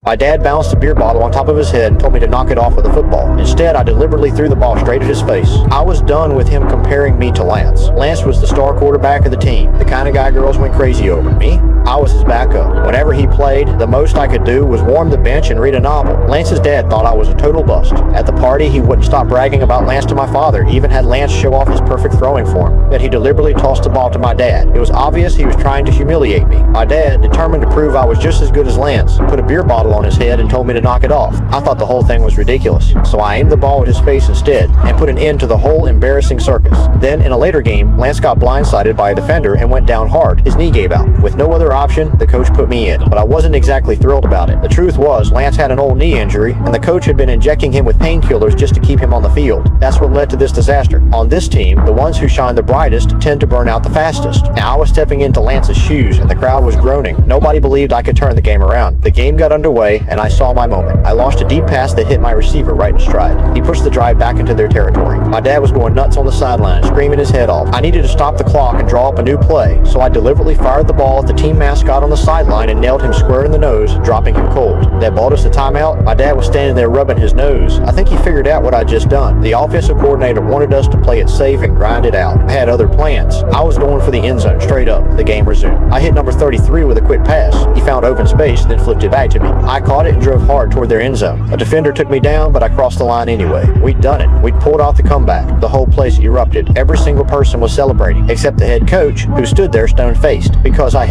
My dad bounced a beer bottle on top of his head and told me to knock it off with a football. Instead, I deliberately threw the ball straight at his face. I was done with him comparing me to Lance. Lance was the star quarterback of the team, the kind of guy girls went crazy over. Me? I was his backup. Whenever he played, the most I could do was warm the bench and read a novel. Lance's dad thought I was a total bust. At the party, he wouldn't stop bragging about Lance to my father, even had Lance show off his perfect throwing form. Then he deliberately tossed the ball to my dad. It was obvious he was trying to humiliate me. My dad, determined to prove I was just as good as Lance, put a beer bottle on his head and told me to knock it off. I thought the whole thing was ridiculous, so I aimed the ball at his face instead and put an end to the whole embarrassing circus. Then, in a later game, Lance got blindsided by a defender and went down hard. His knee gave out. With no other option, the coach put me in, but I wasn't exactly thrilled about it. The truth was, Lance had an old knee injury, and the coach had been injecting him with painkillers just to keep him on the field. That's what led to this disaster. On this team, the ones who shine the brightest tend to burn out the fastest. Now, I was stepping into Lance's shoes, and the crowd was groaning. Nobody believed I could turn the game around. The game got underway, and I saw my moment. I launched a deep pass that hit my receiver right in stride. He pushed the drive back into their territory. My dad was going nuts on the sideline, screaming his head off. I needed to stop the clock and draw up a new play, so I deliberately fired the ball at the team mascot on the sideline and nailed him square in the nose, dropping him cold. That bought us a timeout. My dad was standing there rubbing his nose. I think he figured out what I'd just done. The offensive coordinator wanted us to play it safe and grind it out. I had other plans. I was going for the end zone straight up. The game resumed. I hit number 33 with a quick pass. He found open space, then flipped it back to me. I caught it and drove hard toward their end zone. A defender took me down, but I crossed the line anyway. We'd done it. We'd pulled off the comeback. The whole place erupted. Every single person was celebrating, except the head coach, who stood there stone-faced, because I